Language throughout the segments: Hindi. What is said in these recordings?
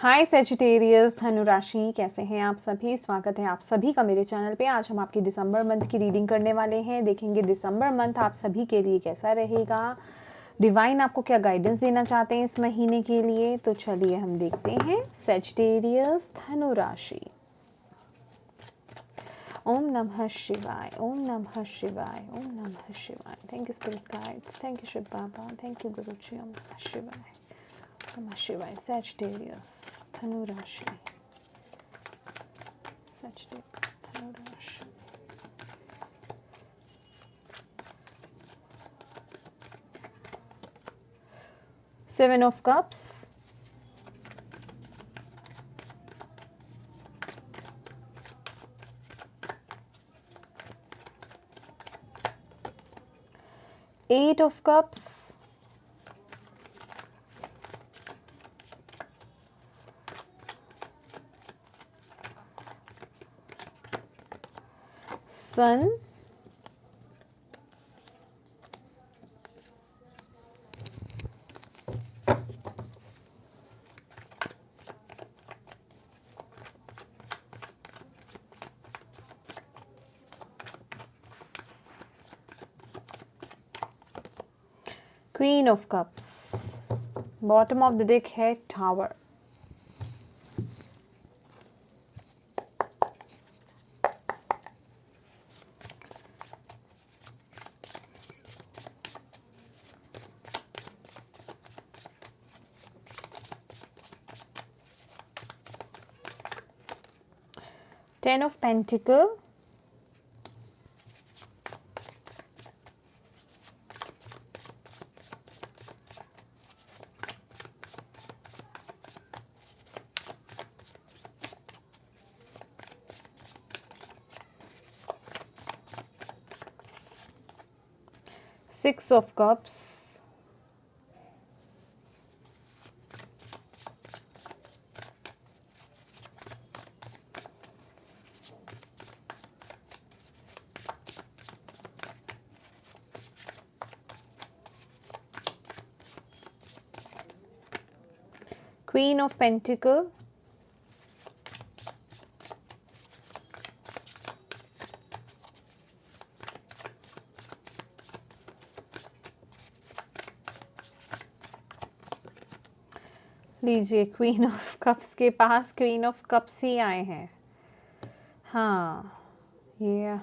हाय सेजिटेरियस धनु राशि, कैसे हैं आप सभी। स्वागत है आप सभी का मेरे चैनल पे। आज हम आपकी दिसंबर मंथ की रीडिंग करने वाले हैं। देखेंगे दिसंबर मंथ आप सभी के लिए कैसा रहेगा, डिवाइन आपको क्या गाइडेंस देना चाहते हैं इस महीने के लिए। तो चलिए हम देखते हैं सेजिटेरियस धनु राशि। ओम नमः शिवाय, ओम नमः शिवाय, ओम नमः शिवाय। Thank you spirit guides, thank you Shiv Baba, thank you Guru ji. ओम नमः शिवाय, नमः शिवाय। सेजिटेरियस धनु राशि, सेजिटेरियस धनु राशि। Seven of cups, eight of cups, sun, queen of cups. Bottom of the deck है tower. Ten of pentacle, six of cups, queen of pentacle, लीजिए क्वीन ऑफ कप्स के पास क्वीन ऑफ कप्स ही आए हैं। हाँ, ये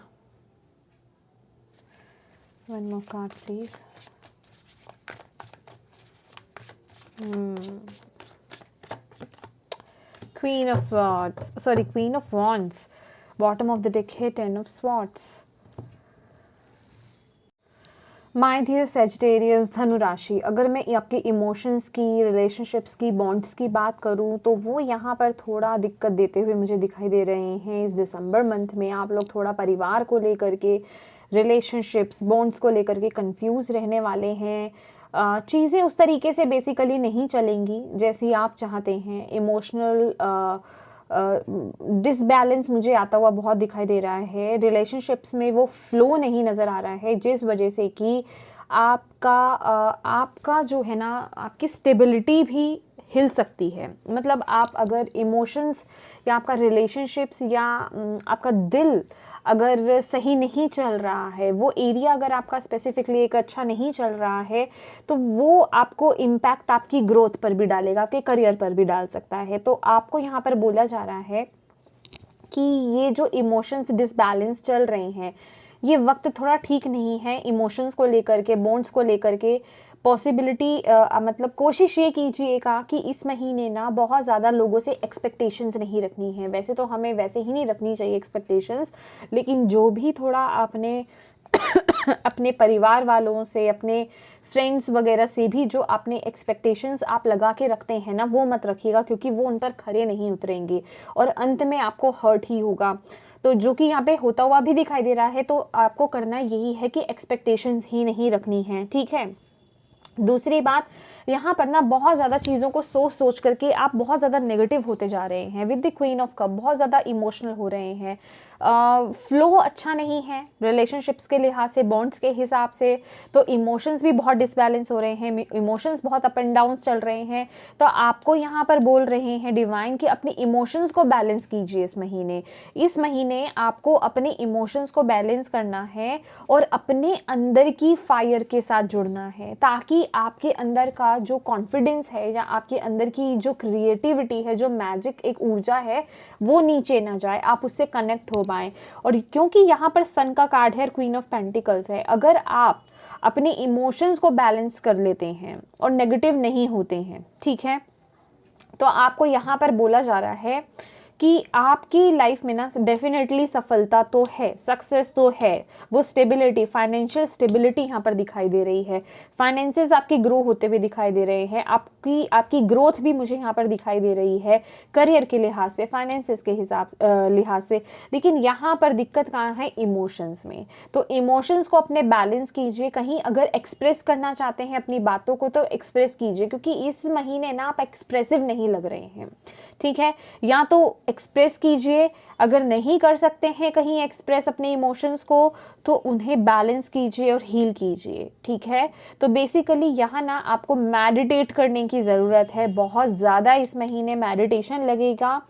one more card please. Queen of swords, sorry queen of wands. Bottom of the deck है ten of swords. My dear Sagittarius धनु राशि, अगर मैं आपके इमोशंस की, रिलेशनशिप्स की, बॉन्ड्स की बात करूं तो वो यहाँ पर थोड़ा दिक्कत देते हुए मुझे दिखाई दे रहे हैं। इस दिसंबर मंथ में आप लोग थोड़ा परिवार को लेकर के, रिलेशनशिप्स, बॉन्ड्स को लेकर के कंफ्यूज रहने वाले हैं। चीज़ें उस तरीके से बेसिकली नहीं चलेंगी जैसी आप चाहते हैं। इमोशनल डिसबैलेंस मुझे आता हुआ बहुत दिखाई दे रहा है। रिलेशनशिप्स में वो फ्लो नहीं नज़र आ रहा है, जिस वजह से कि आपका जो है ना, आपकी स्टेबिलिटी भी हिल सकती है। मतलब आप अगर इमोशंस या आपका रिलेशनशिप्स या आपका दिल अगर सही नहीं चल रहा है, वो एरिया अगर आपका स्पेसिफिकली एक अच्छा नहीं चल रहा है, तो वो आपको इम्पैक्ट आपकी ग्रोथ पर भी डालेगा, आपके करियर पर भी डाल सकता है। तो आपको यहाँ पर बोला जा रहा है कि ये जो इमोशंस डिसबैलेंस चल रहे हैं, ये वक्त थोड़ा ठीक नहीं है इमोशंस को लेकर के, बॉन्ड्स को लेकर के। पॉसिबिलिटी मतलब कोशिश ये कीजिएगा कि इस महीने ना बहुत ज़्यादा लोगों से एक्सपेक्टेशंस नहीं रखनी है। वैसे तो हमें वैसे ही नहीं रखनी चाहिए एक्सपेक्टेशंस, लेकिन जो भी थोड़ा आपने अपने परिवार वालों से, अपने फ्रेंड्स वगैरह से भी जो आपने एक्सपेक्टेशंस आप लगा के रखते हैं ना, वो मत रखिएगा, क्योंकि वो उन पर खरे नहीं उतरेंगे और अंत में आपको हर्ट ही होगा। तो जो कि यहाँ पे होता हुआ भी दिखाई दे रहा है, तो आपको करना यही है कि एक्सपेक्टेशंस ही नहीं रखनी है, ठीक है। दूसरी बात, यहाँ पर ना बहुत ज़्यादा चीज़ों को सोच सोच करके आप बहुत ज़्यादा नेगेटिव होते जा रहे हैं। With the queen of cup बहुत ज़्यादा इमोशनल हो रहे हैं। फ्लो अच्छा नहीं है रिलेशनशिप्स के लिहाज से, बॉन्ड्स के हिसाब से, तो इमोशंस भी बहुत डिसबैलेंस हो रहे हैं, इमोशंस बहुत अप एंड डाउन चल रहे हैं। तो आपको यहाँ पर बोल रहे हैं डिवाइन कि अपनी इमोशंस को बैलेंस कीजिए इस महीने आपको अपने इमोशंस को बैलेंस करना है और अपने अंदर की फायर के साथ जुड़ना है, ताकि आपके अंदर का जो कॉन्फिडेंस है या आपके अंदर की जो क्रिएटिविटी है, जो मैजिक एक ऊर्जा है, वो नीचे ना जाए, आप उससे कनेक्ट हो पाएं। और क्योंकि यहाँ पर सन का कार्ड है, क्वीन ऑफ पेंटिकल्स है, अगर आप अपने इमोशंस को बैलेंस कर लेते हैं और नेगेटिव नहीं होते हैं, ठीक है, तो आपको यहाँ पर बोला जा रहा है कि आपकी लाइफ में ना डेफिनेटली सफलता तो है, सक्सेस तो है, वो स्टेबिलिटी, फाइनेंशियल स्टेबिलिटी यहाँ पर दिखाई दे रही है, फाइनेंसेस आपकी ग्रो होते हुए दिखाई दे रहे हैं, आपकी ग्रोथ भी मुझे यहाँ पर दिखाई दे रही है करियर के लिहाज से, फाइनेंसेस के लिहाज से। लेकिन यहाँ पर दिक्कत कहाँ है? इमोशंस में। तो इमोशंस को अपने बैलेंस कीजिए। कहीं अगर एक्सप्रेस करना चाहते हैं अपनी बातों को तो एक्सप्रेस कीजिए, क्योंकि इस महीने ना आप एक्सप्रेसिव नहीं लग रहे हैं, ठीक है। या तो एक्सप्रेस कीजिए, अगर नहीं कर सकते हैं कहीं एक्सप्रेस अपने इमोशंस को, तो उन्हें बैलेंस कीजिए और हील कीजिए, ठीक है। तो बेसिकली यहाँ ना आपको मेडिटेट करने की ज़रूरत है, बहुत ज़्यादा इस महीने मेडिटेशन लगेगा।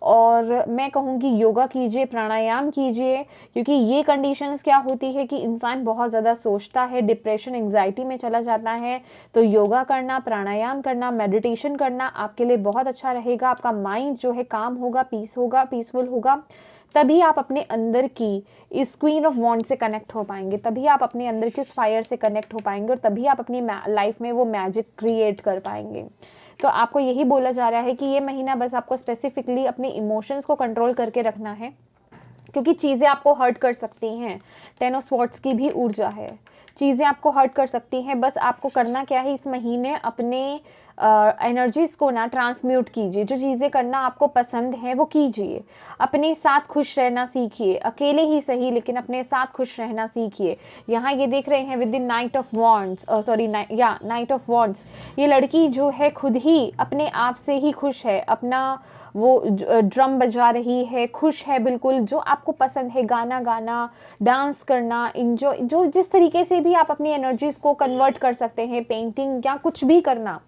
और मैं कहूँगी योगा कीजिए, प्राणायाम कीजिए, क्योंकि ये कंडीशंस क्या होती है कि इंसान बहुत ज़्यादा सोचता है, डिप्रेशन, एंग्जाइटी में चला जाता है। तो योगा करना, प्राणायाम करना, मेडिटेशन करना आपके लिए बहुत अच्छा रहेगा। आपका माइंड जो है काम होगा, पीसफुल होगा। तभी आप अपने अंदर की इस क्वीन ऑफ वॉन्ड से कनेक्ट हो पाएंगे, तभी आप अपने अंदर की उस फायर से कनेक्ट हो पाएंगे, और तभी आप अपनी लाइफ में वो मैजिक क्रिएट कर पाएंगे। तो आपको यही बोला जा रहा है कि ये महीना बस आपको स्पेसिफिकली अपने इमोशंस को कंट्रोल करके रखना है, क्योंकि चीज़ें आपको हर्ट कर सकती हैं। 10 ऑफ स्वॉर्ड्स की भी ऊर्जा है, चीज़ें आपको हर्ट कर सकती हैं। बस आपको करना क्या है, इस महीने अपने एनर्जीज को ना ट्रांसम्यूट कीजिए। जो चीज़ें करना आपको पसंद है वो कीजिए, अपने साथ खुश रहना सीखिए, अकेले ही सही लेकिन अपने साथ खुश रहना सीखिए। यहाँ ये देख रहे हैं with the night of wands, night of wands, ये लड़की जो है खुद ही अपने आप से ही खुश है, अपना वो ड्रम बजा रही है, खुश है बिल्कुल। जो आपको पसंद है, गाना गाना, डांस करना, इंजॉय, जो जिस तरीके से भी आप अपनी एनर्जीज को कन्वर्ट कर सकते हैं, पेंटिंग या कुछ भी करना,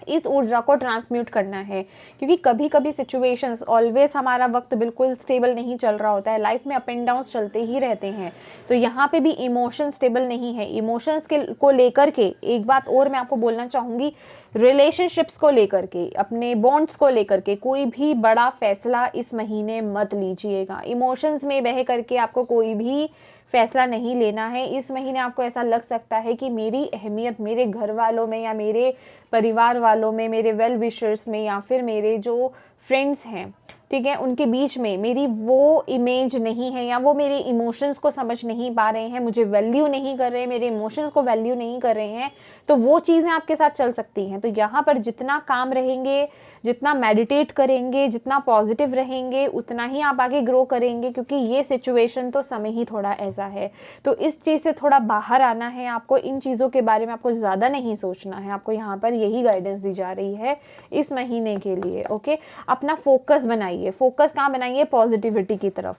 इस ऊर्जा को ट्रांसम्यूट करना है। क्योंकि कभी कभी सिचुएशंस, ऑलवेज हमारा वक्त बिल्कुल स्टेबल नहीं चल रहा होता है, लाइफ में अप एंड डाउन चलते ही रहते हैं। तो यहाँ पे भी इमोशन स्टेबल नहीं है। इमोशंस को लेकर के एक बात और मैं आपको बोलना चाहूँगी, रिलेशनशिप्स को लेकर के, अपने बॉन्ड्स को लेकर के कोई भी बड़ा फैसला इस महीने मत लीजिएगा। इमोशंस में बह करके आपको कोई भी फैसला नहीं लेना है। इस महीने आपको ऐसा लग सकता है कि मेरी अहमियत मेरे घर वालों में या मेरे परिवार वालों में, मेरे वेल विशर्स में, या फिर मेरे जो फ्रेंड्स हैं, ठीक है, उनके बीच में मेरी वो इमेज नहीं है, या वो मेरे इमोशंस को समझ नहीं पा रहे हैं, मुझे वैल्यू नहीं कर रहे हैं, मेरे इमोशंस को वैल्यू नहीं कर रहे हैं। तो वो चीज़ें आपके साथ चल सकती हैं। तो यहाँ पर जितना काम रहेंगे, जितना मेडिटेट करेंगे, जितना पॉजिटिव रहेंगे, उतना ही आप आगे ग्रो करेंगे, क्योंकि ये सिचुएशन तो समय ही थोड़ा ऐसा है। तो इस चीज़ से थोड़ा बाहर आना है आपको, इन चीज़ों के बारे में आपको ज़्यादा नहीं सोचना है। आपको यहाँ पर यही गाइडेंस दी जा रही है इस महीने के लिए, ओके। अपना फोकस बनाइए। फोकस कहाँ बनाइए? पॉजिटिविटी की तरफ।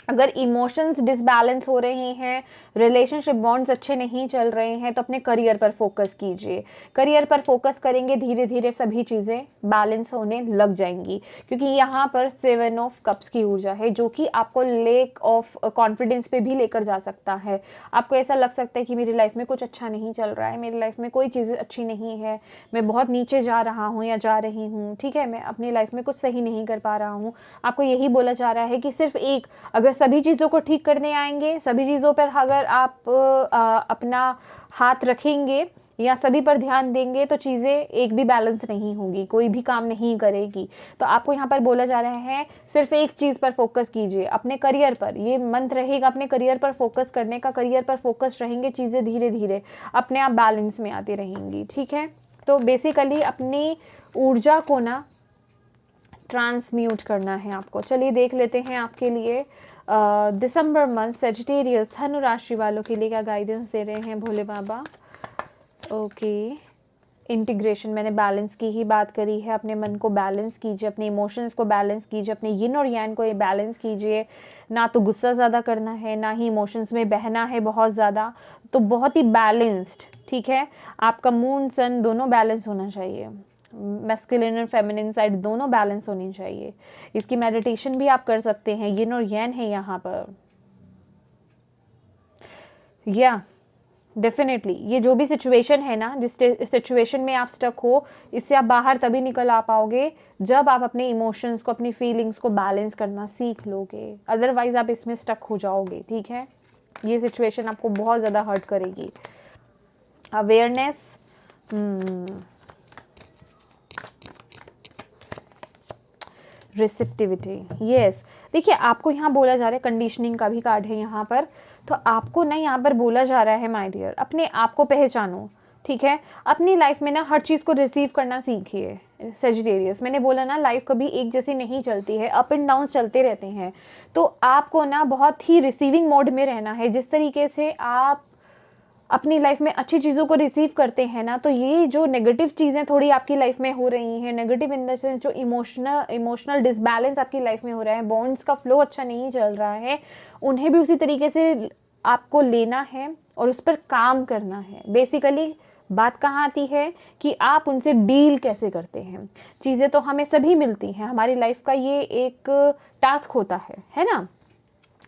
अगर इमोशंस डिसबैलेंस हो रहे हैं, रिलेशनशिप बॉन्ड्स अच्छे नहीं चल रहे हैं, तो अपने करियर पर फोकस कीजिए। करियर पर फोकस करेंगे, धीरे धीरे सभी चीज़ें बैलेंस होने लग जाएंगी। क्योंकि यहाँ पर 7 ऑफ कप्स की ऊर्जा है, जो कि आपको लेक ऑफ कॉन्फिडेंस पे भी लेकर जा सकता है। आपको ऐसा लग सकता है कि मेरी लाइफ में कुछ अच्छा नहीं चल रहा है, मेरी लाइफ में कोई चीज़ अच्छी नहीं है, मैं बहुत नीचे जा रहा हूँ या जा रही हूँ, ठीक है, मैं अपनी लाइफ में कुछ सही नहीं कर पा रहा हूँ। आपको यही बोला जा रहा है कि सिर्फ एक, अगर सभी चीज़ों को ठीक करने आएंगे, सभी चीज़ों पर अगर आप अपना हाथ रखेंगे या सभी पर ध्यान देंगे, तो चीज़ें एक भी बैलेंस नहीं होगी, कोई भी काम नहीं करेगी। तो आपको यहाँ पर बोला जा रहा है सिर्फ एक चीज़ पर फोकस कीजिए, अपने करियर पर। ये मंत्र रहेगा अपने करियर पर फोकस करने का। करियर पर फोकस रहेंगे, चीज़ें धीरे धीरे अपने आप बैलेंस में आती रहेंगी, ठीक है। तो बेसिकली अपनी ऊर्जा को ना ट्रांसम्यूट करना है आपको। चलिए देख लेते हैं आपके लिए दिसंबर मंथ सेजिटेरियस धनु राशि वालों के लिए क्या गाइडेंस दे रहे हैं भोले बाबा। ओके, इंटीग्रेशन, मैंने बैलेंस की ही बात करी है। अपने मन को बैलेंस कीजिए, अपने इमोशंस को बैलेंस कीजिए, अपने यिन और यांग को ये बैलेंस कीजिए। ना तो गुस्सा ज़्यादा करना है, ना ही इमोशंस में बहना है बहुत ज़्यादा, तो बहुत ही बैलेंस्ड, ठीक है। आपका मून सन दोनों बैलेंस होना चाहिए, मैस्कुलिन और फेमिनिन साइड दोनों बैलेंस होनी चाहिए। इसकी मेडिटेशन भी आप कर सकते हैं, यिन और यांग है यहाँ पर। या डेफिनेटली ये जो भी सिचुएशन है ना, जिस सिचुएशन में आप स्टक हो, इससे आप बाहर तभी निकल आ पाओगे जब आप अपने इमोशंस को, अपनी फीलिंग्स को बैलेंस करना सीख लोगे। अदरवाइज आप इसमें स्टक हो जाओगे, ठीक है। ये सिचुएशन आपको बहुत ज़्यादा हर्ट करेगी। Awareness, receptivity, yes. देखिए आपको यहाँ बोला जा रहा है, कंडीशनिंग का भी कार्ड है यहाँ पर, तो आपको ना यहाँ पर बोला जा रहा है माय डियर, अपने आप को पहचानो, ठीक है। अपनी लाइफ में ना हर चीज़ को रिसीव करना सीखिए सेजिटेरियस। मैंने बोला ना, लाइफ कभी एक जैसी नहीं चलती है, अप एंड डाउन चलते रहते हैं, तो आपको ना बहुत ही रिसीविंग मोड में रहना है। जिस तरीके से आप अपनी लाइफ में अच्छी चीज़ों को रिसीव करते हैं ना, तो ये जो नेगेटिव चीज़ें थोड़ी आपकी लाइफ में हो रही हैं, नेगेटिव इन द सेंस जो इमोशनल डिसबैलेंस आपकी लाइफ में हो रहा है, बॉन्ड्स का फ्लो अच्छा नहीं चल रहा है, उन्हें भी उसी तरीके से आपको लेना है और उस पर काम करना है। बेसिकली बात कहाँ आती है कि आप उनसे डील कैसे करते हैं। चीज़ें तो हमें सभी मिलती हैं, हमारी लाइफ का ये एक टास्क होता है ना,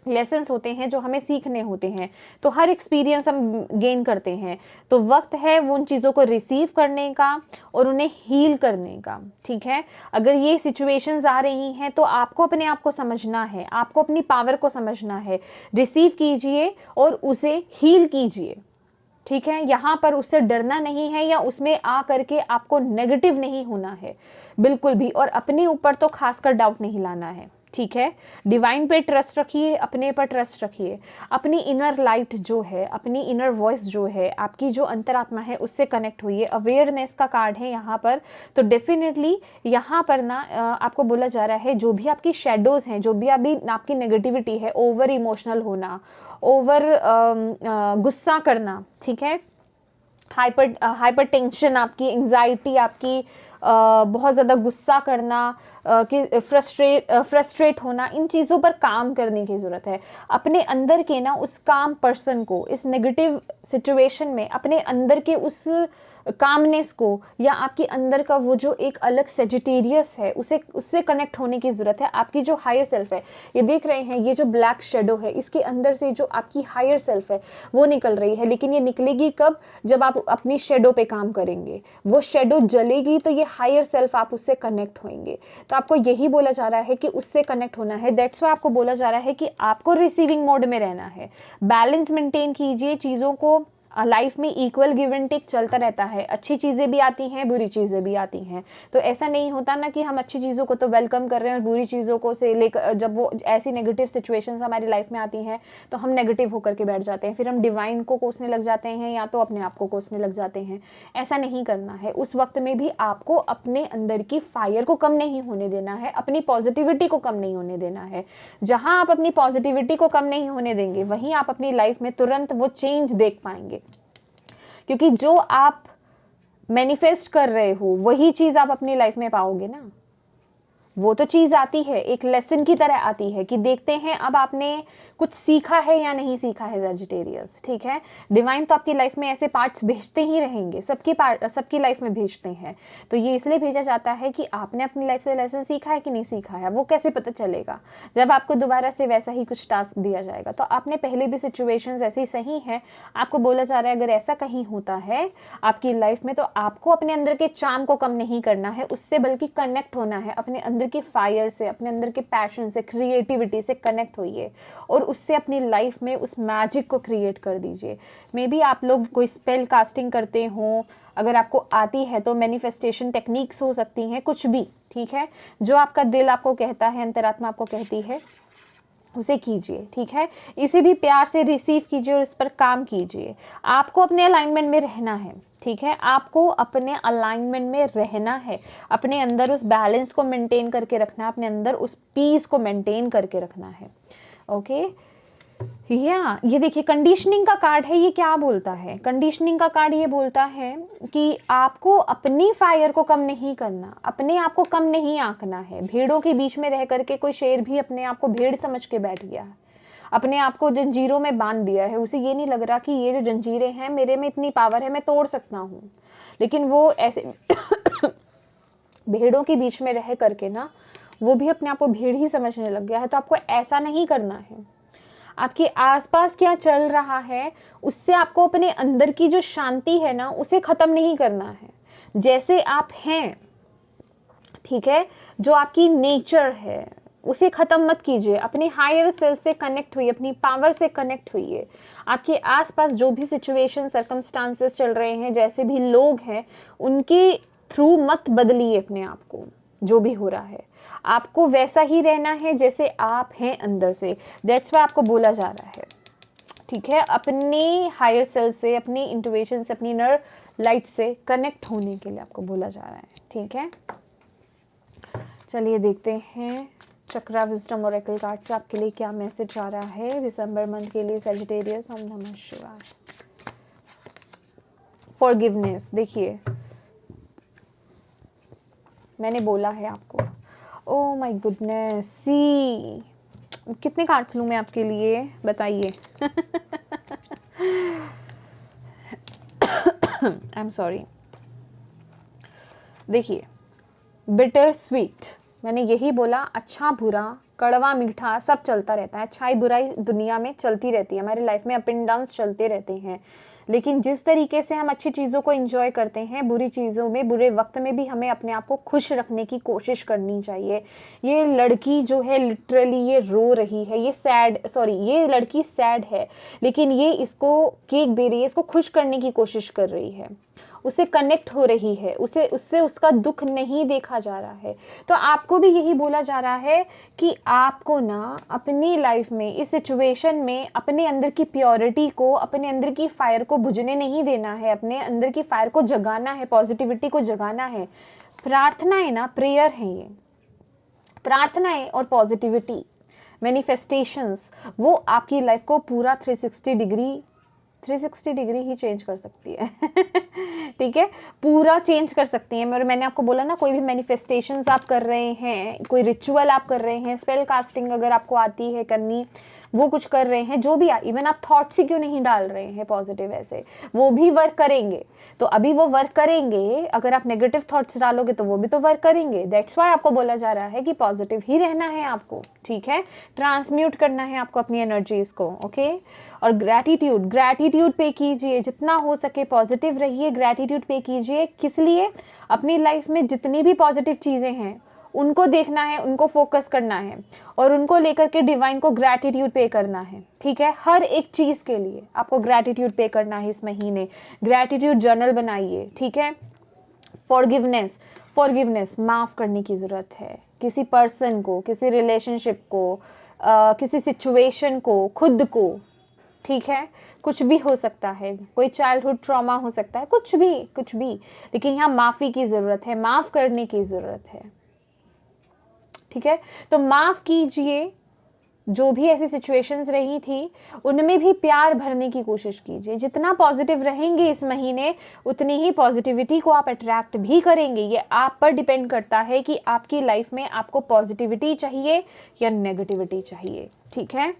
लेसन्स होते हैं जो हमें सीखने होते हैं, तो हर एक्सपीरियंस हम गेन करते हैं, तो वक्त है वो उन चीज़ों को रिसीव करने का और उन्हें हील करने का, ठीक है। अगर ये सिचुएशंस आ रही हैं तो आपको अपने आप को समझना है, आपको अपनी पावर को समझना है, रिसीव कीजिए और उसे हील कीजिए, ठीक है। यहाँ पर उससे डरना नहीं है या उसमें आ करके आपको नेगेटिव नहीं होना है बिल्कुल भी, और अपने ऊपर तो खासकर डाउट नहीं लाना है, ठीक है। डिवाइन पे ट्रस्ट रखिए, अपने पर ट्रस्ट रखिए, अपनी इनर लाइट जो है, अपनी इनर वॉइस जो है, आपकी जो अंतरात्मा है, उससे कनेक्ट होइए। अवेयरनेस का कार्ड है यहाँ पर, तो डेफिनेटली यहाँ पर ना आपको बोला जा रहा है, जो भी आपकी शेडोज हैं, जो भी अभी आपकी नेगेटिविटी है, ओवर इमोशनल होना, ओवर गुस्सा करना, ठीक है, हाइपर टेंशन आपकी, एंजाइटी आपकी, बहुत ज़्यादा गुस्सा करना, कि फ्रस्ट्रेट होना, इन चीज़ों पर काम करने की ज़रूरत है। अपने अंदर के ना उस काम पर्सन को, इस नेगेटिव सिचुएशन में अपने अंदर के उस कामनेस को, या आपके अंदर का वो जो एक अलग सेजिटेरियस है, उससे कनेक्ट होने की ज़रूरत है। आपकी जो हायर सेल्फ है, ये देख रहे हैं, ये जो ब्लैक शेडो है, इसके अंदर से जो आपकी हायर सेल्फ है वो निकल रही है, लेकिन ये निकलेगी कब? जब आप अपनी शेडो पे काम करेंगे, वो शेडो जलेगी तो ये हायर सेल्फ, आप उससे कनेक्ट होंगे। तो आपको यही बोला जा रहा है कि उससे कनेक्ट होना है। दैट्स वाई आपको बोला जा रहा है कि आपको रिसीविंग मोड में रहना है, बैलेंस मेंटेन कीजिए चीज़ों को। लाइफ में इक्वल गिव एंड टेक चलता रहता है, अच्छी चीज़ें भी आती हैं, बुरी चीज़ें भी आती हैं, तो ऐसा नहीं होता ना कि हम अच्छी चीज़ों को तो वेलकम कर रहे हैं और बुरी चीज़ों को से लेकर, जब वो ऐसी नेगेटिव सिचुएशंस हमारी लाइफ में आती हैं तो हम नेगेटिव होकर के बैठ जाते हैं, फिर हम डिवाइन को कोसने लग जाते हैं या तो अपने आप को कोसने लग जाते हैं। ऐसा नहीं करना है। उस वक्त में भी आपको अपने अंदर की फायर को कम नहीं होने देना है, अपनी पॉजिटिविटी को कम नहीं होने देना है। जहाँ आप अपनी पॉजिटिविटी को कम नहीं होने देंगे, वहीं आप अपनी लाइफ में तुरंत वो चेंज देख पाएंगे, क्योंकि जो आप मैनिफेस्ट कर रहे हो वही चीज़ आप अपनी लाइफ में पाओगे ना। वो तो चीज़ आती है, एक लेसन की तरह आती है कि देखते हैं अब आपने कुछ सीखा है या नहीं सीखा है सजिटेरियस, ठीक है। डिवाइन तो आपकी लाइफ में ऐसे पार्ट्स भेजते ही रहेंगे, सबकी लाइफ में भेजते हैं। तो ये इसलिए भेजा जाता है कि आपने अपनी लाइफ से लेसन सीखा है कि नहीं सीखा है। वो कैसे पता चलेगा? जब आपको दोबारा से वैसा ही कुछ टास्क दिया जाएगा। तो आपने पहले भी सिचुएशंस ऐसी सही है, आपको बोला जा रहा है अगर ऐसा कहीं होता है आपकी लाइफ में, तो आपको अपने अंदर के चार्म को कम नहीं करना है उससे, बल्कि कनेक्ट होना है अपने अंदर के फायर से, अपने अंदर के पैशन से, क्रिएटिविटी से कनेक्ट होइए और उससे अपनी लाइफ में उस मैजिक को क्रिएट कर दीजिए। मे बी आप लोग कोई स्पेल कास्टिंग करते हो, अगर आपको आती है तो मैनिफेस्टेशन टेक्निक्स हो सकती हैं, कुछ भी, ठीक है। जो आपका दिल आपको कहता है, अंतरात्मा आपको कहती है, उसे कीजिए, ठीक है। इसे भी प्यार से रिसीव कीजिए और इस पर काम कीजिए। आपको अपने अलाइनमेंट में रहना है, ठीक है। आपको अपने अलाइनमेंट में रहना है, अपने अंदर उस बैलेंस को मेंटेन करके रखना है, अपने अंदर उस पीस को मेंटेन करके रखना है, ओके। ये देखिए कंडीशनिंग का कार्ड है। ये क्या बोलता है? कंडीशनिंग का कार्ड ये बोलता है कि आपको अपनी फायर को कम नहीं करना, अपने आप को कम नहीं आंकना है। भेड़ों के बीच में रह करके कोई शेर भी अपने आप को भेड़ समझ के बैठ गया है, अपने आप को जंजीरों में बांध दिया है। उसे ये नहीं लग रहा कि ये जो जंजीरें हैं मेरे में इतनी पावर है, मैं तोड़ सकता हूँ। लेकिन वो ऐसे भेड़ों के बीच में रह करके ना वो भी अपने आप को भेड़ ही समझने लग गया है। तो आपको ऐसा नहीं करना है। आपके आसपास क्या चल रहा है उससे आपको अपने अंदर की जो शांति है ना उसे खत्म नहीं करना है। जैसे आप हैं, ठीक है, जो आपकी नेचर है उसे खत्म मत कीजिए। अपने हायर सेल्फ से कनेक्ट हुई, अपनी पावर से कनेक्ट हुई। आपके आसपास जो भी सिचुएशन सर्कमस्टांसेस चल रहे हैं, जैसे भी लोग हैं, उनके थ्रू मत बदलिए अपने आप को। जो भी हो रहा है आपको वैसा ही रहना है जैसे आप हैं अंदर से। दैट्स व्हाई आपको बोला जा रहा है, ठीक है, अपने हायर सेल्फ से, अपनी इंट्यूशन से, अपनी इनर लाइट से कनेक्ट होने के लिए आपको बोला जा रहा है, ठीक है। चलिए देखते हैं चक्रा विजडम ओरेकल कार्ड से आपके लिए क्या मैसेज आ रहा है दिसंबर मंथ के लिए सैजिटेरियस। ओम नमः शिवाय। फॉरगिवनेस। देखिए मैंने बोला है आपको, ओह माय गुडनेस, सी कितने कार्ड्स लूँ मैं आपके लिए बताइए। I am sorry. देखिए बिटर स्वीट, मैंने यही बोला, अच्छा बुरा कड़वा मीठा सब चलता रहता है। अच्छाई बुराई दुनिया में चलती रहती है, हमारे लाइफ में अप एंड डाउन्स चलते रहते हैं। लेकिन जिस तरीके से हम अच्छी चीज़ों को एंजॉय करते हैं, बुरी चीज़ों में, बुरे वक्त में भी हमें अपने आप को खुश रखने की कोशिश करनी चाहिए। ये लड़की जो है लिटरली ये रो रही है, ये लड़की सैड है, लेकिन ये इसको केक दे रही है, इसको खुश करने की कोशिश कर रही है, उससे कनेक्ट हो रही है, उससे उसका दुख नहीं देखा जा रहा है। तो आपको भी यही बोला जा रहा है कि आपको ना अपनी लाइफ में, इस सिचुएशन में अपने अंदर की प्योरिटी को, अपने अंदर की फायर को बुझने नहीं देना है, अपने अंदर की फायर को जगाना है, पॉजिटिविटी को जगाना है। प्रार्थनाएं ना, प्रेयर है ये, प्रार्थनाएं और पॉजिटिविटी, मैनिफेस्टेशंस, वो आपकी लाइफ को पूरा 360 डिग्री ही चेंज कर सकती है। ठीक है, पूरा चेंज कर सकती है। मैंने आपको बोला ना, कोई भी मैनिफेस्टेशंस आप कर रहे हैं, कोई रिचुअल आप कर रहे हैं, स्पेल कास्टिंग अगर आपको आती है करनी, वो कुछ कर रहे हैं, जो भी, इवन आप थॉट्स ही क्यों नहीं डाल रहे हैं पॉजिटिव, ऐसे वो भी वर्क करेंगे। तो अभी वो वर्क करेंगे, अगर आप नेगेटिव थॉट्स डालोगे तो वो भी तो वर्क करेंगे। दैट्स वाई आपको बोला जा रहा है कि पॉजिटिव ही रहना है आपको, ठीक है, ट्रांसम्यूट करना है आपको अपनी एनर्जीज को, ओके। और ग्रैटिट्यूड पे कीजिए, जितना हो सके पॉजिटिव रहिए, ग्रैटिट्यूड पे कीजिए। किस लिए? अपनी लाइफ में जितनी भी पॉजिटिव चीज़ें हैं उनको देखना है, उनको फोकस करना है और उनको लेकर के डिवाइन को ग्रैटिट्यूड पे करना है, ठीक है। हर एक चीज़ के लिए आपको ग्रैटिट्यूड पे करना है इस महीने। ग्रैटिट्यूड जर्नल बनाइए, ठीक है। फॉरगिवनेस, माफ़ करने की ज़रूरत है, किसी पर्सन को, किसी रिलेशनशिप को, किसी सिचुएशन को, खुद को, ठीक है। कुछ भी हो सकता है, कोई चाइल्डहुड ट्रॉमा हो सकता है, कुछ भी, लेकिन यहाँ माफ़ी की ज़रूरत है, माफ़ करने की ज़रूरत है, ठीक है। तो माफ़ कीजिए, जो भी ऐसी सिचुएशंस रही थी उनमें भी प्यार भरने की कोशिश कीजिए। जितना पॉजिटिव रहेंगे इस महीने उतनी ही पॉजिटिविटी को आप अट्रैक्ट भी करेंगे। ये आप पर डिपेंड करता है कि आपकी लाइफ में आपको पॉजिटिविटी चाहिए या नेगेटिविटी चाहिए, ठीक है।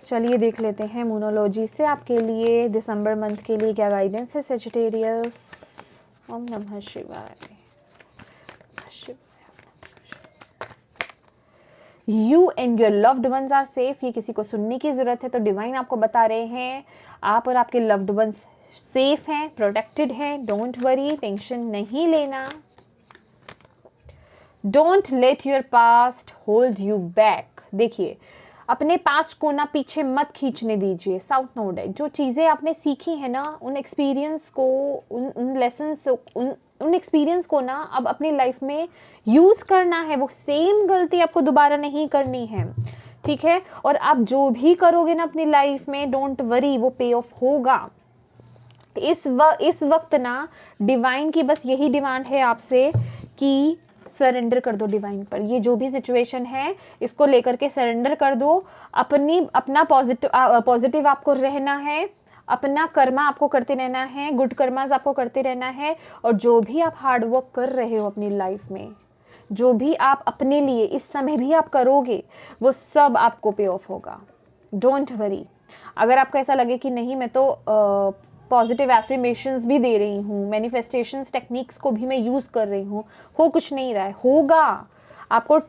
चलिए देख लेते हैं मोनोलॉजी से आपके लिए दिसंबर मंथ के लिए क्या गाइडेंस है सेजिटेरियस। ओम नमः शिवाय। You and your loved ones are safe. ये किसी को सुनने की जरूरत है तो डिवाइन आपको बता रहे हैं आप और आपके लव्ड वंस सेफ हैं, प्रोटेक्टेड हैं। डोंट वरी, टेंशन नहीं लेना। Don't let your past hold you back. देखिए अपने पास्ट को ना पीछे मत खींचने दीजिए। साउथ नोड है, जो चीज़ें आपने सीखी है ना, उन एक्सपीरियंस को, उन लेसन्स, उन एक्सपीरियंस को ना अब अपनी लाइफ में यूज़ करना है। वो सेम गलती आपको दोबारा नहीं करनी है, ठीक है। और आप जो भी करोगे ना अपनी लाइफ में, डोंट वरी, वो पे ऑफ होगा। इस वक्त ना डिवाइन की बस यही डिमांड है आपसे कि सरेंडर कर दो डिवाइन पर। ये जो भी सिचुएशन है इसको लेकर के सरेंडर कर दो। अपना पॉजिटिव आपको रहना है, अपना कर्मा आपको करते रहना है, गुड कर्मास आपको करते रहना है। और जो भी आप हार्ड वर्क कर रहे हो अपनी लाइफ में, जो भी आप अपने लिए इस समय भी आप करोगे, वो सब आपको पे ऑफ होगा। Don't worry. अगर आपको ऐसा लगे कि नहीं मैं तो पॉजिटिव एफर्मेशंस भी दे रही हूँ, मैनिफेस्टेशंस टेक्निक्स को भी मैं यूज़ कर रही हूँ, हो कुछ नहीं रहा है, होगा। आपको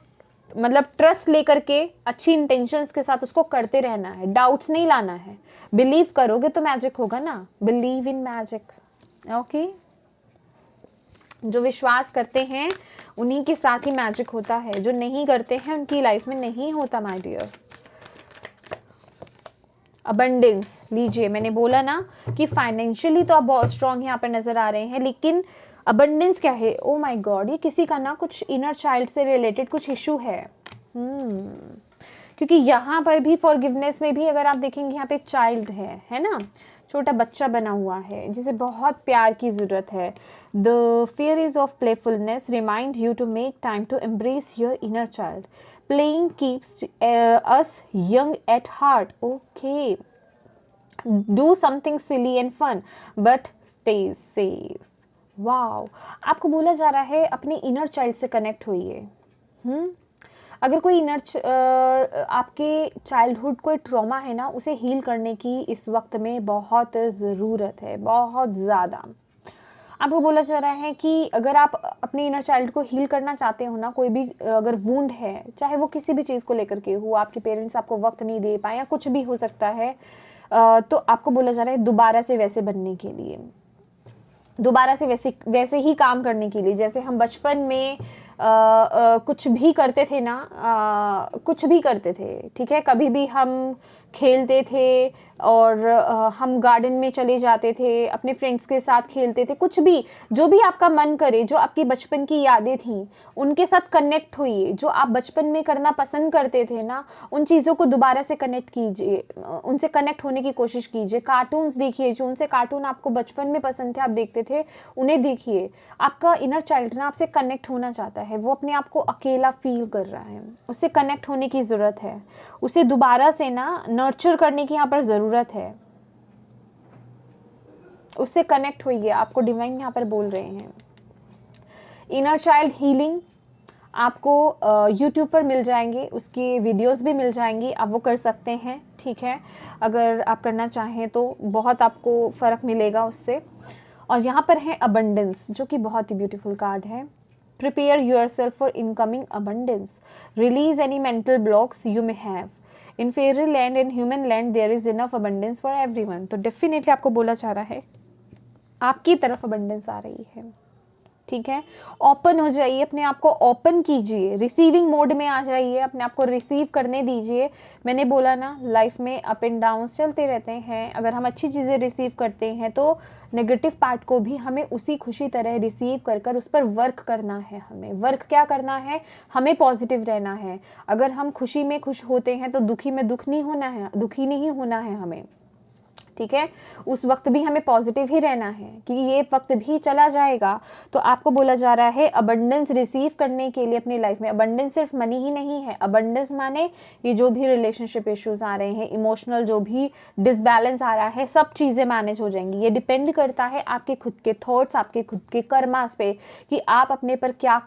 मतलब ट्रस्ट लेकर के अच्छी इंटेंशंस के साथ उसको करते रहना है, डाउट्स नहीं लाना है। बिलीव करोगे तो मैजिक होगा ना, बिलीव इन मैजिक। ओके, जो विश्वास करते हैं उन्हीं के साथ ही मैजिक होता है, जो नहीं करते हैं उनकी लाइफ में नहीं होता माय डियर। अबंडेंस लीजिए, मैंने बोला ना कि फाइनेंशियली तो आप बहुत स्ट्रांग यहाँ पर नजर आ रहे हैं, लेकिन अबंडेंस क्या है? ओ माय गॉड, ये किसी का ना कुछ इनर चाइल्ड से रिलेटेड कुछ इशू है। क्योंकि यहाँ पर भी फॉरगिवनेस में भी अगर आप देखेंगे यहाँ पे चाइल्ड है ना, छोटा बच्चा बना हुआ है जिसे बहुत प्यार की ज़रूरत है। The fears of playfulness remind you to make time to embrace your inner child. Playing keeps us young at heart. Okay. Do something silly and fun, but stay safe. Wow, आपको बोला जा रहा है अपने इनर चाइल्ड से कनेक्ट होइए। अगर कोई आपके चाइल्डहुड कोई ट्रॉमा है ना, उसे हील करने की इस वक्त में बहुत ज़रूरत है, बहुत ज़्यादा। आपको बोला जा रहा है कि अगर आप अपने इनर चाइल्ड को हील करना चाहते हो ना, कोई भी अगर वुंड है, चाहे वो किसी भी चीज़ को लेकर के हो, आपके पेरेंट्स आपको वक्त नहीं दे पाए या कुछ भी हो सकता है, तो आपको बोला जा रहा है दोबारा से वैसे बनने के लिए, दोबारा से वैसे ही काम करने के लिए, जैसे हम बचपन में कुछ भी करते थे ना, कुछ भी करते थे, ठीक है, कभी भी हम खेलते थे और हम गार्डन में चले जाते थे, अपने फ्रेंड्स के साथ खेलते थे, कुछ भी, जो भी आपका मन करे, जो आपकी बचपन की यादें थी, उनके साथ कनेक्ट होइए। जो आप बचपन में करना पसंद करते थे ना, उन चीज़ों को दोबारा से कनेक्ट कीजिए, उनसे कनेक्ट होने की कोशिश कीजिए। कार्टून्स देखिए, जो उनसे कार्टून आपको बचपन में पसंद थे, आप देखते थे, उन्हें देखिए। आपका इनर चाइल्ड ना आपसे कनेक्ट होना चाहता है, वो अपने आप को अकेला फील कर रहा है, उससे कनेक्ट होने की ज़रूरत है, उसे दोबारा से ना नर्चर करने की यहाँ पर ज़रूरत है। उससे कनेक्ट होइए, आपको डिवाइन यहाँ पर बोल रहे हैं। इनर चाइल्ड हीलिंग आपको यूट्यूब पर मिल जाएंगे, उसकी वीडियोस भी मिल जाएंगी, आप वो कर सकते हैं, ठीक है, अगर आप करना चाहें तो बहुत आपको फ़र्क मिलेगा उससे। और यहाँ पर है अबंडेंस, जो कि बहुत ही ब्यूटीफुल कार्ड है। Prepare yourself for incoming abundance, release any mental blocks you may have. In fairy land and human land there is enough abundance for everyone. तो डेफिनेटली आपको बोला जा रहा है आपकी तरफ अबंडेंस आ रही है, ठीक है। ओपन हो जाइए, अपने आप को ओपन कीजिए, रिसीविंग मोड में आ जाइए, अपने आप को रिसीव करने दीजिए। मैंने बोला ना, लाइफ में अप एंड डाउन्स चलते रहते हैं। अगर हम अच्छी चीज़ें रिसीव करते हैं तो नेगेटिव पार्ट को भी हमें उसी खुशी तरह रिसीव कर कर उस पर वर्क करना है। हमें वर्क क्या करना है? हमें पॉजिटिव रहना है। अगर हम खुशी में खुश होते हैं तो दुखी में दुखी नहीं होना है हमें, ठीक है। उस वक्त भी हमें पॉजिटिव ही रहना है कि ये वक्त भी चला जाएगा। तो आपको बोला जा रहा है अबंडेंस रिसीव करने के लिए अपनी लाइफ में। अबंडेंस सिर्फ मनी ही नहीं है, अबंडेंस माने ये जो भी रिलेशनशिप इश्यूज आ रहे हैं, इमोशनल जो भी डिसबैलेंस आ रहा है, सब चीज़ें मैनेज हो जाएंगी। ये डिपेंड करता है आपके खुद के थॉट्स, आपके खुद के कर्मास पे कि आप अपने पर क्या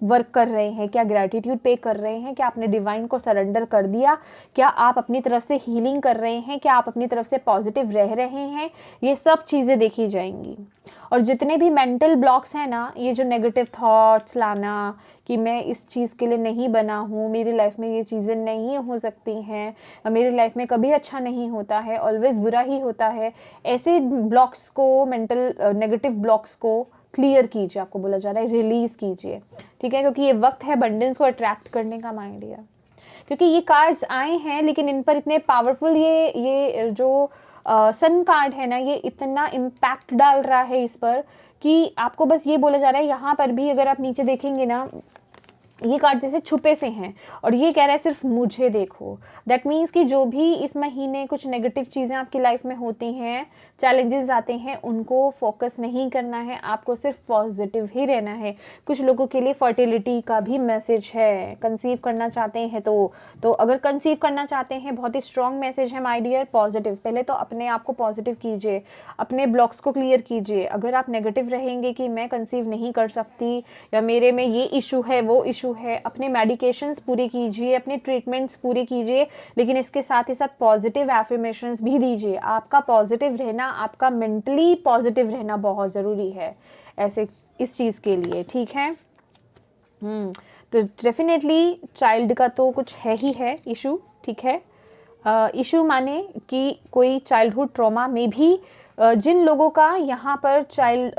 वर्क कर रहे हैं, क्या ग्रैटिट्यूड पे कर रहे हैं, क्या आपने डिवाइन को सरेंडर कर दिया, क्या आप अपनी तरफ से हीलिंग कर रहे हैं, क्या आप अपनी तरफ से पॉजिटिव रह रहे हैं। ये सब चीज़ें देखी जाएंगी। और जितने भी मेंटल ब्लॉक्स हैं ना, ये जो नेगेटिव थॉट्स लाना कि मैं इस चीज़ के लिए नहीं बना हूँ, मेरी लाइफ में ये चीज़ें नहीं हो सकती हैं, मेरी लाइफ में कभी अच्छा नहीं होता है, ऑलवेज बुरा ही होता है, ऐसे ब्लॉक्स को, मेंटल नेगेटिव ब्लॉक्स को क्लियर कीजिए। आपको बोला जा रहा है रिलीज़ कीजिए, ठीक है, क्योंकि ये वक्त है अबंडेंस को अट्रैक्ट करने का माय डियर। क्योंकि ये कार्ड्स आए हैं, लेकिन इन पर इतने पावरफुल ये जो सन कार्ड है ना, ये इतना इम्पैक्ट डाल रहा है इस पर कि आपको बस ये बोला जा रहा है। यहाँ पर भी अगर आप नीचे देखेंगे ना, ये कार्ड जैसे छुपे से हैं और ये कह रहा है सिर्फ मुझे देखो। दैट मीन्स कि जो भी इस महीने कुछ नेगेटिव चीज़ें आपकी लाइफ में होती हैं, चैलेंजेस आते हैं, उनको फोकस नहीं करना है, आपको सिर्फ पॉजिटिव ही रहना है। कुछ लोगों के लिए फर्टिलिटी का भी मैसेज है, कंसीव करना चाहते हैं तो अगर कंसीव करना चाहते हैं, बहुत ही स्ट्रॉन्ग मैसेज है माय डियर, पॉजिटिव। पहले तो अपने आप को पॉजिटिव कीजिए, अपने ब्लॉक्स को क्लियर कीजिए। अगर आप नेगेटिव रहेंगे कि मैं कंसीव नहीं कर सकती या मेरे में ये इशू है वो इशू है, अपने मेडिकेशंस पूरे कीजिए, अपने ट्रीटमेंट्स पूरे कीजिए, लेकिन इसके साथ ही साथ पॉजिटिव एफर्मेशंस भी दीजिए। आपका पॉजिटिव रहना, आपका मेंटली पॉजिटिव रहना बहुत ज़रूरी है ऐसे इस चीज़ के लिए, ठीक है। तो डेफिनेटली चाइल्ड का तो कुछ है ही है इशू, ठीक है। इशू माने कि कोई चाइल्डहुड ट्रॉमा में भी जिन लोगों का यहाँ पर चाइल्ड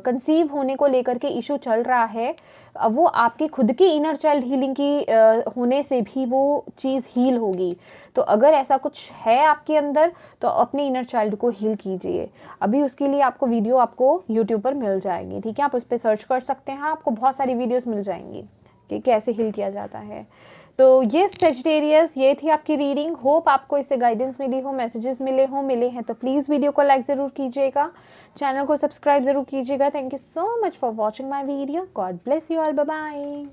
कंसीव होने को लेकर के इशू चल रहा है, वो आपके खुद की इनर चाइल्ड हीलिंग की होने से भी वो चीज़ हील होगी। तो अगर ऐसा कुछ है आपके अंदर तो अपने इनर चाइल्ड को हील कीजिए। अभी उसके लिए आपको वीडियो आपको यूट्यूब पर मिल जाएगी, ठीक है, आप उस पर सर्च कर सकते हैं, आपको बहुत सारी वीडियोस मिल जाएंगी कि कैसे हील किया जाता है। तो ये सेजिटेरियस, ये थी आपकी रीडिंग। होप आपको इससे गाइडेंस मिली हो, मैसेजेस मिले हैं तो प्लीज़ वीडियो को लाइक ज़रूर कीजिएगा, चैनल को सब्सक्राइब ज़रूर कीजिएगा। Thank you so much for watching my video. God bless you all, bye bye.